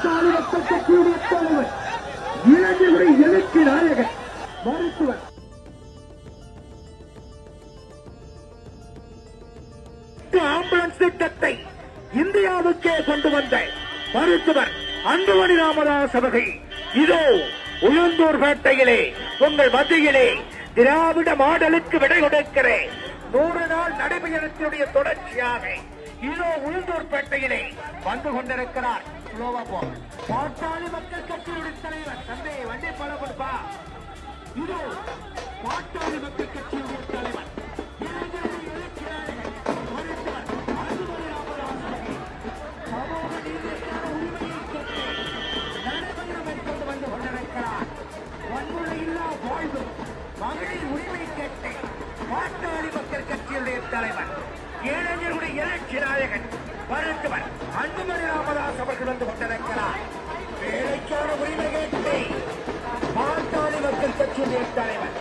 பாட்டாளி மக்கள் கட்சியுடைய தலைவர் இளைஞருடைய எழுச்சி நாயகன் மருத்துவர் ஆம்புலன்ஸ் திட்டத்தை இந்தியாவுக்கே கொண்டு வந்த மருத்துவர் அன்புமணி ராமதாஸ் அவர்கள் இதோ உளுந்தூர்பேட்டையிலே உங்கள் மத்தியிலே திராவிட மாடலுக்கு விடை கொடுக்கிற 100 நாள் நடைபயணத்தினுடைய தொடர்ச்சியாக இதோ உளுந்தூர்பேட்டையிலே வந்து கொண்டிருக்கிறார். பாட்டாளி மக்கள் கட்சியுடைய தலைவர் தந்தை வண்டி பல கொடுப்பா. இதோ பாட்டாளி மக்கள் கட்சியுடைய தலைவர் மகளிர் உரிமை கேட்டு பாட்டாளி மக்கள் கட்சியுடைய தலைவர் இளைஞருடைய எழுச்சி நாயகன் மருத்துவர் அன்புமணி ராமதாஸ் அவர்கள் வந்து கொண்டிருக்கிறார். வேலைக்கான உரிமை கேட்டு பாட்டாளி மக்கள் கட்சியுடைய தலைவர்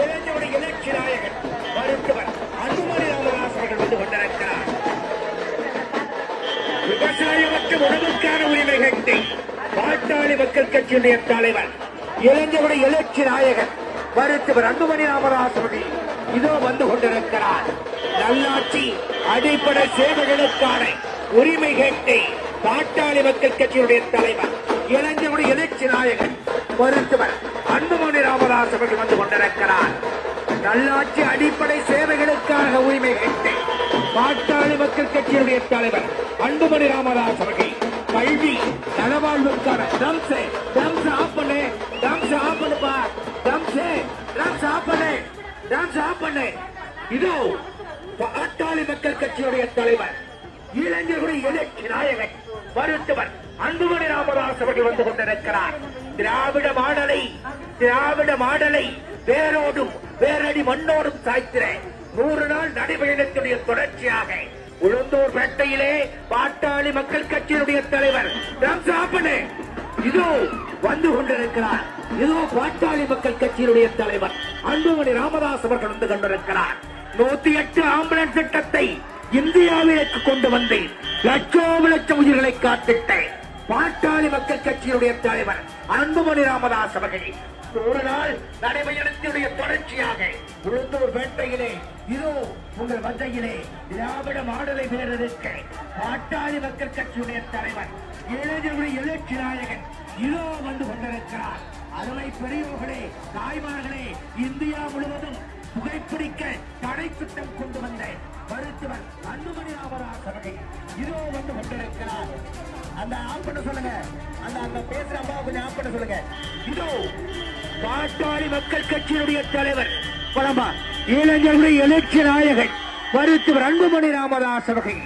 இளைஞருடைய எழுச்சி நாயகன் மருத்துவர் அன்புமணி ராமதாஸ் அவர்கள் வந்து கொண்டிருக்கிறார். விவசாய மற்றும் உணவுக்கான உரிமை கேட்டு பாட்டாளி மக்கள் கட்சியுடைய தலைவர் இளைஞருடைய எழுச்சி நாயகன் மருத்துவர் அன்புமணி ராமதாஸ் அவர்கள் இதோ வந்து கொண்டிருக்கிறார். நல்லாட்சி அடிப்படை சேவைகளுக்கான உரிமை கேட்டு பாட்டாளி மக்கள் கட்சியுடைய தலைவர் இளைஞருடைய எழுச்சி நாயகன் மருத்துவர் அன்புமணி ராமதாஸ் அவர்கள் வந்து கொண்டிருக்கிறார். நல்லாட்சி அடிப்படை சேவைகளுக்கான உரிமை கேட்டு பாட்டாளி மக்கள் கட்சியுடைய தலைவர் அன்புமணி ராமதாஸ் அவர்கள் கல்வி நலவாழ்வுக்கான இதோ பாட்டாளி மக்கள் கட்சியுடைய தலைவர் இளைஞர்களுடைய எழுச்சி நாயகன் மருத்துவர் அன்புமணி ராமதாஸ் அவர்கள் வந்து கொண்டிருக்கிறார். திராவிட மாடலை வேரோடும் வேரடி மண்ணோடும் சாய்த்திர 100 நாள் நடைபயணத்துடைய தொடர்ச்சியாக உளுந்தூர்பேட்டையிலே பாட்டாளி மக்கள் கட்சியினுடைய தலைவர் இதோ வந்து கொண்டிருக்கிறார். இதோ பாட்டாளி மக்கள் கட்சியினுடைய தலைவர் அன்புமணி ராமதாஸ் அவர்கள் வந்து கொண்டிருக்கிறார். 108 ஆம்புலன்ஸ் திட்டத்தை இந்தியாவிற்கு கொண்டு வந்து லட்சோப உயிர்களை காத்திட்ட பாட்டாளி மக்கள் கட்சியினுடைய தலைவர் அன்புமணி ராமதாஸ் அவர்கள் 100 நாள் நடைபயணத்தினுடைய தொடர்ச்சியாக உளுந்தூர்பேட்டையிலே இதோ உங்கள் மத்தியிலே திராவிட மாடலை வீரருக்கு பாட்டாளி மக்கள் கட்சியுடைய தலைவர் இளைஞருடைய எழுச்சி நாயகன் இதோ வந்து கொண்டிருக்கிறார். அருமை பெரியோர்களே, தாய்மார்களே, இந்தியா முழுவதும் புகைப்பிடிக்க தடை திட்டம் கொண்டு வந்த மருத்துவர் அன்புமணி ராமதாஸ் அவர்கள் இதோ வந்து கொண்டிருக்கிறார். அந்த ஆப் பண்ண சொல்லுங்க, அந்த பேசுற அம்மா கொஞ்சம் ஆப் பண்ண சொல்லுங்க. இதோ பாட்டாளி மக்கள் கட்சியினுடைய தலைவர் இளைஞருடைய எழுச்சி நாயகன் மருத்துவர் அன்புமணி ராமதாஸ் அவர்கள்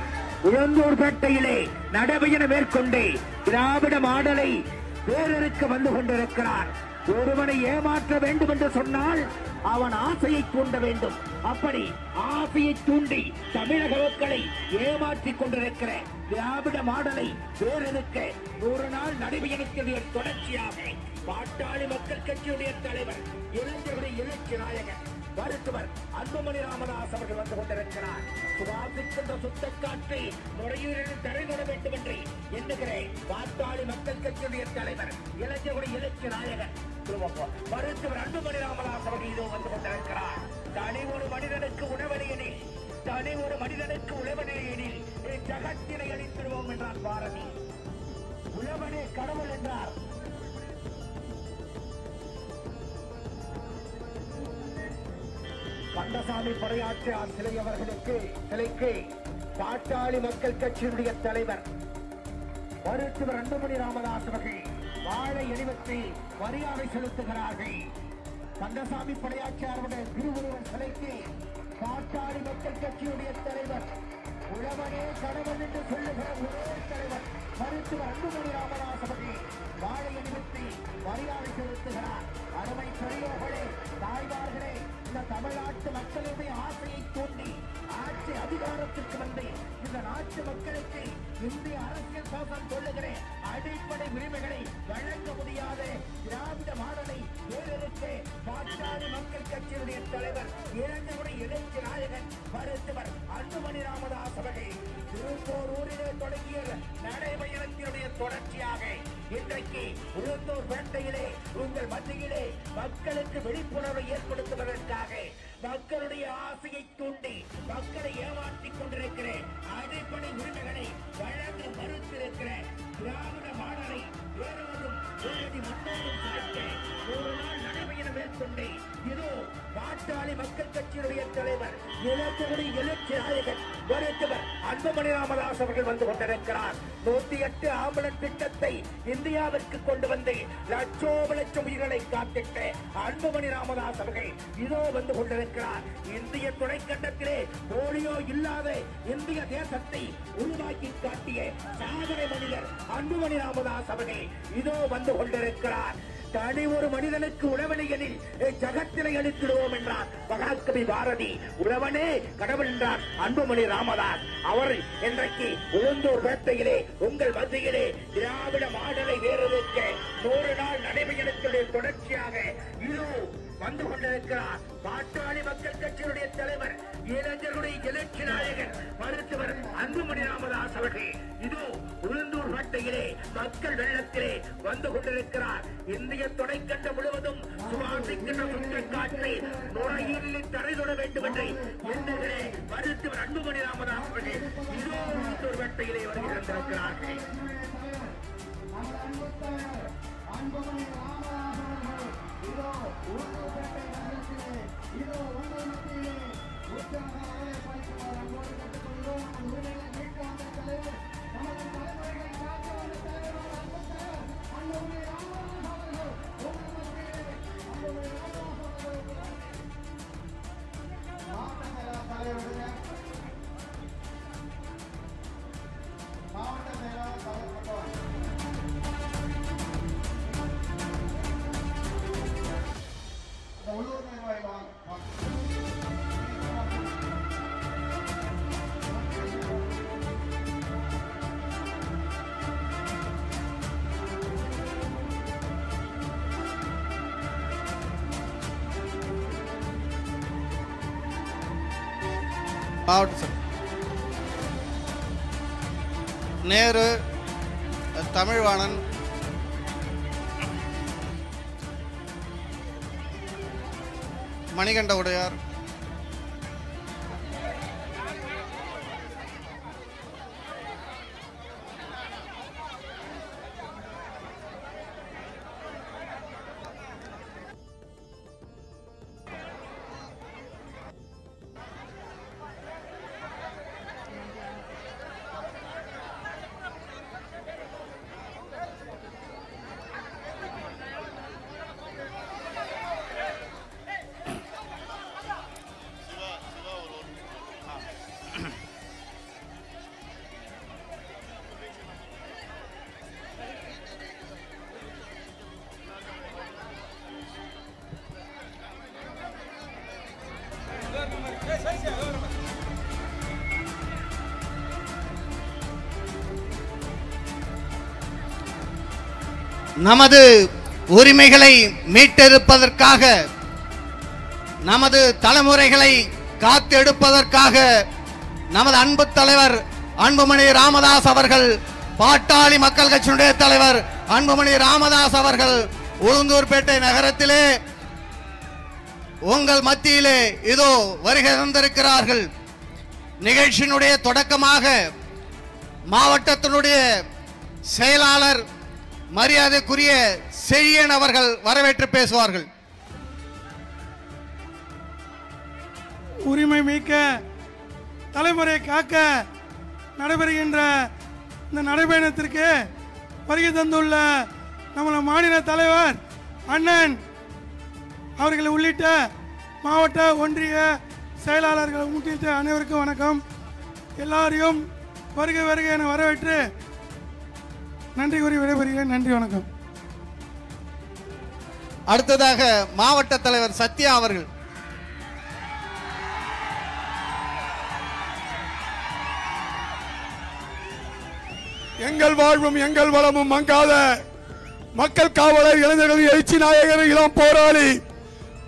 உளுந்தூர்பேட்டையிலே நடைபயணம் மேற்கொண்டு திராவிட மாடலை வேறருக்கு வந்து கொண்டிருக்கிறார். ஒருவனை ஏமாற்ற வேண்டும் என்று சொன்னால் அவன் ஆசையை தூண்ட வேண்டும். அப்படி ஆசையை தூண்டி தமிழக மக்களை ஏமாற்றிக் கொண்டிருக்கிற திராவிட மாடலை வேறெடுக்க 100 நாள் நடைபயணத்தினுடைய தொடர்ச்சியாக பாட்டாளி மக்கள் கட்சியுடைய தலைவர் இளைஞருடைய எழுச்சி நாயகன் மருத்துவர் அன்புமணி ராமதாஸ் அவர்கள் வந்து கொண்டிருக்கிறார். சுவாசிக்கின்ற சுத்த காற்றை நுரையீரலில் தடைபட வேண்டும் என்று எண்ணுகிறேன். பாட்டாளி மக்கள் கட்சியுடைய தலைவர் இளைஞருடைய எழுச்சி நாயகன் மருத்துவர் அன்புமணி ராமதாஸ் அவர்கள் இதோ வந்து கொண்டிருக்கிறார். தனி ஒரு மனிதனுக்கு உணவனியனில் ஜகத்தினை அளித்திருவோம் என்றார் பாரதி. உழவனே கடவுள் என்றார். கந்தசாமி படையாற்றார் சிலைக்கு பாட்டாளி மக்கள் கட்சியினுடைய தலைவர் மருத்துவர் அன்புமணி ராமதாஸ் அவர்கள் வாழை அணிவித்து மரியாதை செலுத்துகிறார்கள். கந்தசாமி படையாற்றாருடைய திருவுருவ சிலைக்கு பாட்டாளி மக்கள் கட்சியுடைய தலைவர் உழவனே கடவுள் என்று சொல்லுகிற ஒரே தலைவர் மருத்துவர் அன்புமணி ராமதாஸ் அவர்கள் வாழை அணிவித்து மரியாதை செலுத்துகிறார். அருமை பெரியோர்களே, தாய்மார்களே, இந்த தமிழ்நாட்டு மக்களுடைய ஆசையை தூண்டி ஆட்சி அதிகாரத்திற்கு வந்து இந்த நாட்டு மக்களுக்கு இந்திய அரசியல் சாசனம் சொல்லுகிற அடிப்படை உரிமைகளை வழங்க முடியாத திராவிட மாடலை வேறெடுக்க பாட்டாளி மக்கள் கட்சியினுடைய தலைவர் இளைஞருடைய எழுச்சி நாயகன் மருத்துவர் அன்புமணி ராமதாஸ் அவர்கள் திருப்போரூரிலே தொடங்கிய நடைபயணத்தினுடைய தொடர்ச்சியாக இன்றைக்கு உளுந்தூர் பேட்டையிலே உங்கள் மத்தியிலே மக்களுக்கு விழிப்புணர்வை ஏற்படுத்துவதற்காக மக்களுடைய ஆசையை தூண்டி மக்களை ஏமாற்றிக் கொண்டிருக்கிற அடிப்படை உரிமைகளை வழங்க மறுத்திருக்கிற திராவிட மாடலை வேறொரும் மன்னோடும் சாய்க்க ஒரு நாள் நடைபெற மேற்கொண்டு இதோ பாட்டாளி மக்கள் கட்சியினுடைய தலைவர் இளஞ்சகுடி எழுச்சி நாயகன் மருத்துவர் அன்புமணி ராமதாஸ் அவர்கள் வந்து கொண்டிருக்கிறார். 108 ஆம்புலன்ஸ் திட்டத்தை இந்தியாவிற்கு கொண்டு வந்து லட்சோப உயிர்களை காத்திட்ட அன்புமணி ராமதாஸ் அவர்கள் இதோ வந்து கொண்டிருக்கிறார். இந்திய துணைக்கண்டத்திலே போலியோ இல்லாத இந்திய தேசத்தை உருவாக்கி காட்டிய சாதனை மனிதர் அன்புமணி ராமதாஸ் அவர்கள் இதோ வந்து கொண்டிருக்கிறார். தனி ஒரு மனிதனுக்கு உழவனிகளில் ஜகத்தினை அளித்திடுவோம் என்றார் மகாகவி பாரதி. உழவனே கடவுள் என்றார் அன்புமணி ராமதாஸ். அவர் இன்றைக்கு உளுந்தூர் பேட்டையிலே உங்கள் மத்தியிலே திராவிட மாடலை வேறொருக்க 100 நாள் நடைபயணத்தினுடைய தொடர்ச்சியாக இதோ வந்து கொண்டிருக்கிறார். பாட்டாளி மக்கள் கட்சியினுடைய தலைவர் இளைஞர்களுடைய எழுச்சி நாயகன் மருத்துவர் அன்புமணி ராமதாஸ் அவர்கள் இதோ உளுந்தூர் பேட்டையிலே மக்கள் வெள்ளத்திலே வந்து கொண்டிருக்கிறார். இந்திய துணைக்கண்டம் முழுவதும் சுவாசிக்கின்ற சுற்றுக்காற்றை நுரையீரலில் தரைதொட வேண்டும் என்று எண்ணுகிற மருத்துவர் அன்புமணி ராமதாஸ் அவர்கள் இதோ உளுந்தூர் பேட்டையிலே வருகிறார்கள். நேரு, தமிழ்வாணன், மணிகண்ட உடையார், நமது உரிமைகளை மீட்டெடுப்பதற்காக, நமது தலைமுறைகளை காத்தெடுப்பதற்காக நமது அன்பு தலைவர் அன்புமணி ராமதாஸ் அவர்கள், பாட்டாளி மக்கள் கட்சியினுடைய தலைவர் அன்புமணி ராமதாஸ் அவர்கள் உளுந்தூர்பேட்டை நகரத்திலே உங்கள் மத்தியிலே இதோ வருகை தந்திருக்கிறார்கள். நிகழ்ச்சியினுடைய தொடக்கமாக மாவட்டத்தினுடைய செயலாளர் மரியாதைக்குரிய செழியன் அவர்கள் வரவேற்று பேசுவார்கள். உரிமை மீட்க, தலைமுறை காக்க நடைபெறுகின்ற இந்த நடைபயணத்திற்கு வருகை தந்துள்ள நம்மள மாநில தலைவர் அண்ணன் அவர்கள் உள்ளிட்ட மாவட்ட ஒன்றிய செயலாளர்கள் உள்ளிட்ட அனைவருக்கும் வணக்கம். எல்லாரையும் வருக வருக என வரவேற்று நன்றி கூறி விடைபெறுகிறேன். நன்றி, வணக்கம். அடுத்ததாக மாவட்ட தலைவர் சத்யா அவர்கள். எங்கள் வாழ்வும் எங்கள் வளமும் மங்காத மக்கள் காவலர் இளைஞர்கள் எழுச்சி நாயகர் இளம் போராளி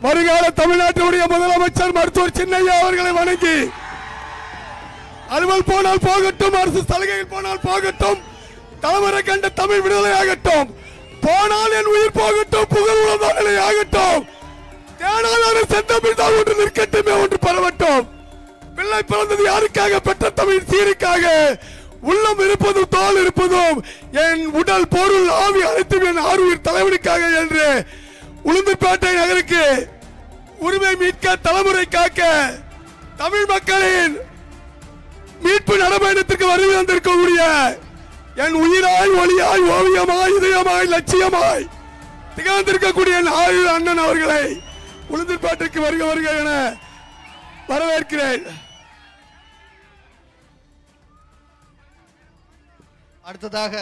வருகால தமிழ்நாட்டுடைய முதலமைச்சர் மருத்துவர் சின்னையா அவர்களை வணங்கி, அலுவல் போனால் போகட்டும், அரசு சலுகையில் போனால் போகட்டும், தலைமுறை கண்ட தமிழ் விடுதலை ஆகட்டும். போனால் என் உயிர் போகட்டும், புகழ் உணர்ந்தாலே ஆகட்டும். தேனாலும் செந்தமிழ் தான் ஒன்று நிற்கட்டுமே, ஒன்று பரவட்டும். பிள்ளை பிறந்தது யாருக்காக? பெற்ற தமிழ் சீருக்காக. உள்ளம் இருப்பதும் தோல் இருப்பதும் என் உடல் பொருள் ஆவி அனைத்தும் என் ஆறுயிர் தலைவனுக்காக என்று உளுந்தூர்பேட்டை நகருக்கு உரிமை மீட்க, தலைமுறை காக்க, தமிழ் மக்களின் மீட்பு நடைபயணத்திற்கு வருகை வந்திருக்கக்கூடிய என் உயிராய் ஒளியாய் ஓவியமாய் இதயமாய் லட்சியமாய் திகழ்ந்திருக்கக்கூடிய என் ஆயுத அண்ணன் அவர்களை உளுந்தூர்பேட்டைக்கு வருக வருக என வரவேற்கிறேன். அடுத்ததாக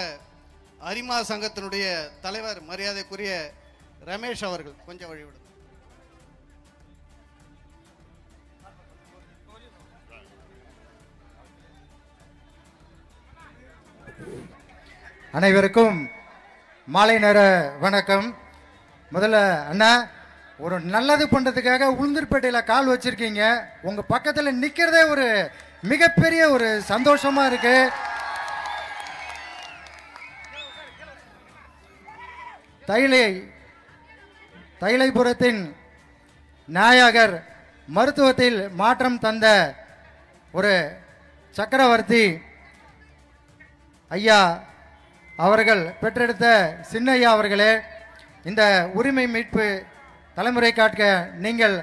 அரிமா சங்கத்தினுடைய தலைவர் மரியாதைக்குரிய ரமேஷ் அவர்கள் கொஞ்சம் வழிவிடும். அனைவருக்கும் மாலை நேர வணக்கம். முதல்ல அண்ணா, ஒரு நல்லது பண்றதுக்காக உளுந்தூர்பேட்டையில் கால் வச்சிருக்கீங்க. உங்க பக்கத்தில் நிக்கிறதே ஒரு மிகப்பெரிய ஒரு சந்தோஷமா இருக்கு. தைலைபுரத்தின் நாயகர், மருத்துவத்தில் மாற்றம் தந்த ஒரு சக்கரவர்த்தி ஐயா அவர்கள் பெற்றெடுத்த சின்னையா அவர்களே, இந்த உரிமை மீட்பு தலைமுறை காட்க நீங்கள்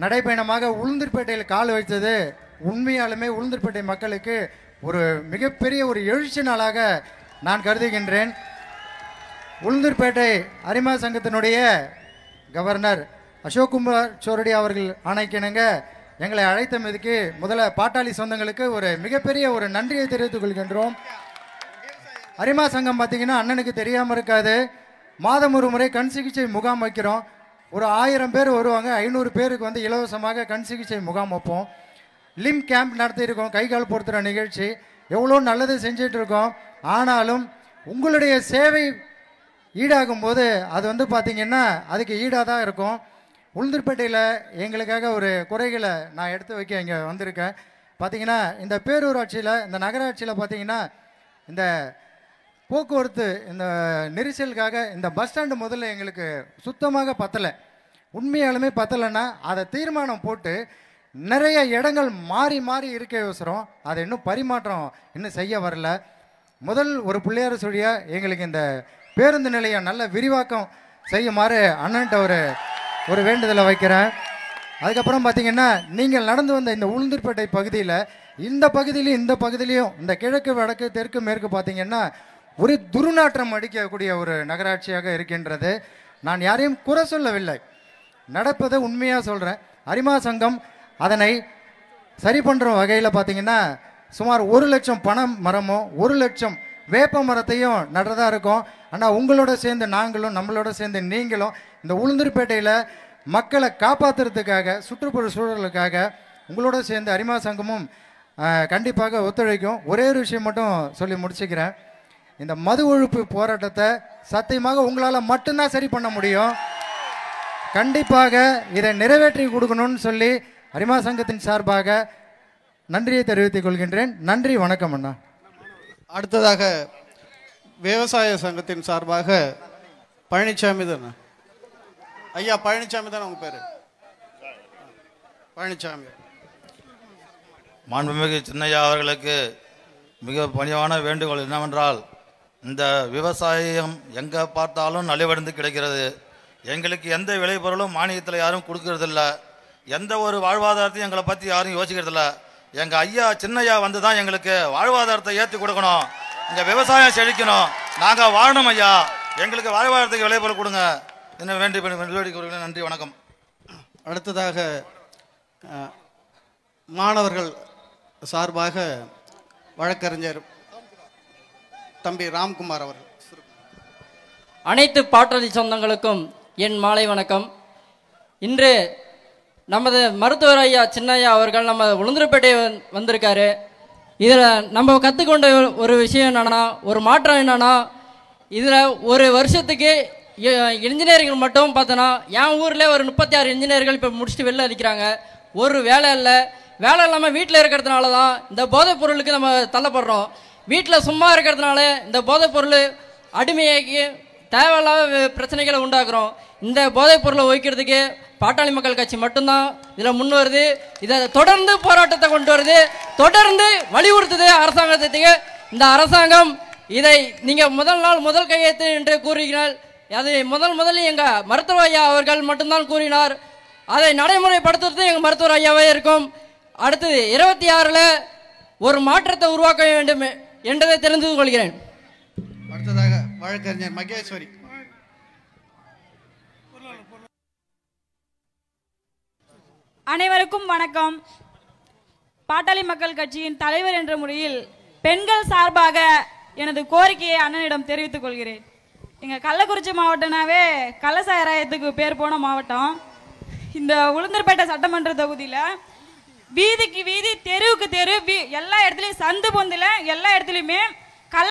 நடைபயணமாக உளுந்தூர்பேட்டையில் கால் வைத்தது உண்மையாலுமே உளுந்தூர்பேட்டை மக்களுக்கு ஒரு மிகப்பெரிய ஒரு எழுச்சி நாளாக நான் கருதுகின்றேன். உளுந்தூர்பேட்டை அரிமா சங்கத்தினுடைய கவர்னர் அசோக்குமார் சோரடி அவர்கள் ஆணைக்கிணங்க எங்களை அழைத்தமைக்கு முதல்ல பாட்டாளி சொந்தங்களுக்கு ஒரு மிகப்பெரிய ஒரு நன்றியை தெரிவித்துக் கொள்கின்றோம். அரிமா சங்கம் பார்த்தீங்கன்னா அண்ணனுக்கு தெரியாமல் இருக்காது. மாதம் ஒரு முறை கண் சிகிச்சை முகாம் வைக்கிறோம். ஒரு 1000 பேர் வருவாங்க. 500 பேருக்கு வந்து இலவசமாக கண் சிகிச்சை முகாம் வைப்போம். லிம் கேம்ப் நடத்தியிருக்கோம், கை கால் பொறுத்துற நிகழ்ச்சி, எவ்வளோ நல்லது செஞ்சிட்டு இருக்கோம். ஆனாலும் உங்களுடைய சேவை ஈடாகும் போது அது வந்து பார்த்திங்கன்னா அதுக்கு ஈடாக தான் இருக்கும். உளுந்தூர்பேட்டையில் எங்களுக்காக ஒரு குறைகளை நான் எடுத்து வைக்க இங்கே வந்திருக்கேன். பார்த்திங்கன்னா இந்த பேரூராட்சியில், இந்த நகராட்சியில் பார்த்திங்கன்னா இந்த போக்குவரத்து இந்த நெரிசலுக்காக இந்த பஸ் ஸ்டாண்டு முதல்ல எங்களுக்கு சுத்தமாக பத்தலை. உண்மையாலுமே பத்தலைன்னா அதை தீர்மானம் போட்டு நிறைய இடங்கள் மாறி மாறி இருக்க யோசரம், அதை இன்னும் பரிமாற்றம் இன்னும் செய்ய வரல. முதல் ஒரு பிள்ளையார் சொல்லியா எங்களுக்கு இந்த பேருந்து நிலையம் நல்ல விரிவாக்கம் செய்யுமாறு அண்ணன்ட்ட ஒரு வேண்டுதலை வைக்கிறேன். அதுக்கப்புறம் பார்த்தீங்கன்னா நீங்கள் நடந்து வந்த இந்த உளுந்தூர்பேட்டை பகுதியில் இந்த பகுதியிலையும் இந்த கிழக்கு வடக்கு தெற்கு மேற்கு பார்த்தீங்கன்னா ஒரு துர்நாற்றம் அடிக்கக்கூடிய ஒரு நகராட்சியாக இருக்கின்றது. நான் யாரையும் குறை சொல்லவில்லை, நடப்பதை உண்மையாக சொல்கிறேன். அரிமா சங்கம் அதனை சரி பண்ணுற வகையில் பார்த்தீங்கன்னா சுமார் 1 லட்சம் பனை மரமும் 1 லட்சம் வேப்ப மரத்தையும் நடுறதா இருக்கும். ஆனால் உங்களோட சேர்ந்து நாங்களும், நம்மளோட சேர்ந்து நீங்களும் இந்த உளுந்தூர்பேட்டையில் மக்களை காப்பாற்றுறதுக்காக, சுற்றுப்புற சூழலுக்காக உங்களோட சேர்ந்து அரிமா சங்கமும் கண்டிப்பாக ஒத்துழைக்கும். ஒரே ஒரு விஷயம் மட்டும் சொல்லி முடிச்சுக்கிறேன். இந்த மது ஒழிப்பு போராட்டத்தை சத்தியமாக உங்களால் மட்டும்தான் சரி பண்ண முடியும். கண்டிப்பாக இதை நிறைவேற்றி கொடுக்கணும்னு சொல்லி அரிமா சங்கத்தின் சார்பாக நன்றியை தெரிவித்துக் கொள்கின்றேன். நன்றி, வணக்கம் அண்ணா. அடுத்ததாக விவசாய சங்கத்தின் சார்பாக பழனிசாமி தானே ஐயா? பழனிசாமி தானே உங்க பேரு? பழனிசாமி. மாண்புமிகு சின்னையா அவர்களுக்கு மிக பணிவான வேண்டுகோள் என்னவென்றால், இந்த விவசாயம் எங்கே பார்த்தாலும் நலிவடைந்து கிடைக்கிறது. எங்களுக்கு எந்த விளைபொருளும் மானியத்தில் யாரும் கொடுக்கறதில்ல. எந்த ஒரு வாழ்வாதாரத்தையும் எங்களை பற்றி யாரும் யோசிக்கிறதில்ல. எங்கள் ஐயா சின்னையா வந்து தான் எங்களுக்கு வாழ்வாதாரத்தை ஏற்றி கொடுக்கணும், இங்கே விவசாயம் செழிக்கணும், நாங்கள் வாழணும் ஐயா, எங்களுக்கு வாழ்வாதாரத்துக்கு விளைபொருள் கொடுங்க என்ன வேண்டி கொடுங்க. நன்றி, வணக்கம். அடுத்ததாக மாணவர்கள் சார்பாக வழக்கறிஞர் தம்பி ராம்குமார் அவர்கள். அனைத்து பாட்டாளி சொந்தங்களுக்கும் என் மாலை வணக்கம். இன்று நமது மருத்துவர் ஐயா சின்னையா அவர்கள் நம்ம உளுந்தூர்பேட்டை வந்திருக்காரு. இதில் நம்ம கற்றுக்கொண்ட ஒரு விஷயம் என்னன்னா, ஒரு மாற்றம் என்னன்னா, இதில் ஒரு வருஷத்துக்கு இன்ஜினியர்கள் மட்டும் பார்த்தோன்னா என் ஊரில் ஒரு 36 இன்ஜினியர்கள் இப்போ முடிச்சுட்டு வெளில அடிக்கிறாங்க. ஒரு வேலை இல்லை. வேலை இல்லாமல் வீட்டில் இருக்கிறதுனால தான் இந்த போதைப் பொருளுக்கு நம்ம தள்ளப்படுறோம். வீட்டில் சும்மா இருக்கிறதுனால இந்த போதைப் பொருள் அடிமையாக்கி தேவையில்லாத பிரச்சனைகளை உண்டாக்குறோம். இந்த போதைப் பொருளை ஒழிக்கிறதுக்கு பாட்டாளி மக்கள் கட்சி மட்டும்தான் இதில் முன் வருது. இதை தொடர்ந்து போராட்டத்தை கொண்டு வருது, தொடர்ந்து வலியுறுத்துது அரசாங்கத்துக்கு. இந்த அரசாங்கம் இதை நீங்கள் முதல் கையெழுத்து என்று கூறுகிறார். அது முதலில் எங்கள் மருத்துவர் ஐயா அவர்கள் மட்டும்தான் கூறினார். அதை நடைமுறைப்படுத்துறது எங்கள் மருத்துவர் ஐயாவே இருக்கும். அடுத்தது 26ல் ஒரு மாற்றத்தை உருவாக்க வேண்டும் என்றதை தெரிந்து கொள்கிறேன். அடுத்ததாக வழக்கறிஞர் மகேஸ்வரி. அனைவருக்கும் வணக்கம். பாட்டாளி மக்கள் கட்சியின் தலைவர் என்ற முறையில் பெண்கள் சார்பாக எனது கோரிக்கையை அண்ணனிடம் தெரிவித்துக் கொள்கிறேன். எங்கள் கள்ளக்குறிச்சி மாவட்டம்னாவே கள்ளசாராயத்துக்கு பேர் போன மாவட்டம். இந்த உளுந்தூர்பேட்டை சட்டமன்ற தொகுதியில் வீதிக்கு வீதி தெருவுக்கு தெரு எல்லா இடத்துலையும் சந்து பொந்தில் எல்லா இடத்துலையுமே